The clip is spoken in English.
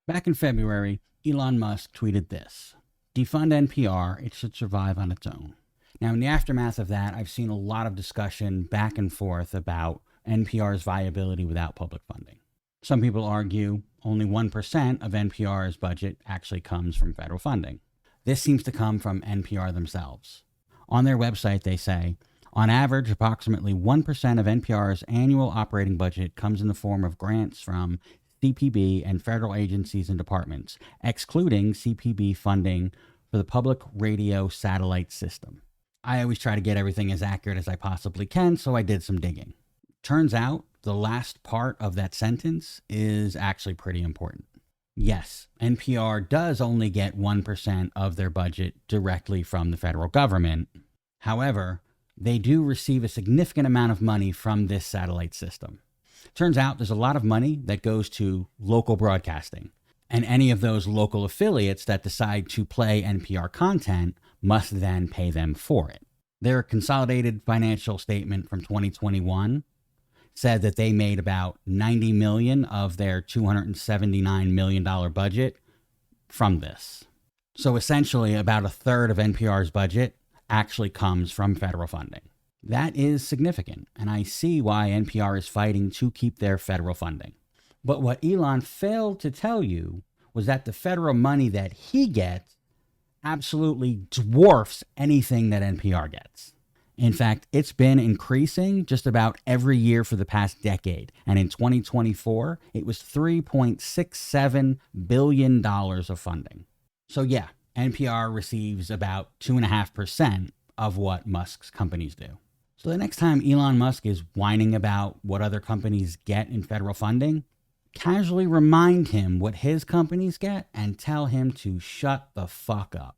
Back in February, Elon Musk tweeted this: defund NPR, it should survive on its own. Now, in the aftermath of that, I've seen a lot of discussion back and forth about NPR's viability without public funding. Some people argue only 1% of NPR's budget actually comes from federal funding. This seems to come from NPR themselves. On their website, they say, on average, approximately 1% of NPR's annual operating budget comes in the form of grants from CPB and federal agencies and departments, excluding CPB funding for the public radio satellite system. I always try to get everything as accurate as I possibly can, so I did some digging. Turns out the last part of that sentence is actually pretty important. Yes, NPR does only get 1% of their budget directly from the federal government. However, they do receive a significant amount of money from this satellite system. Turns out there's a lot of money that goes to local broadcasting, and any of those local affiliates that decide to play NPR content must then pay them for it. Their consolidated financial statement from 2021 said that they made about $90 million of their $279 million budget from this. So essentially, about a third of NPR's budget actually comes from federal funding. That is significant, and I see why NPR is fighting to keep their federal funding. But what Elon failed to tell you was that the federal money that he gets absolutely dwarfs anything that NPR gets. In fact, it's been increasing just about every year for the past decade, and in 2024, it was $3.67 billion of funding. So yeah, NPR receives about 2.5% of what Musk's companies do. So the next time Elon Musk is whining about what other companies get in federal funding, casually remind him what his companies get and tell him to shut the fuck up.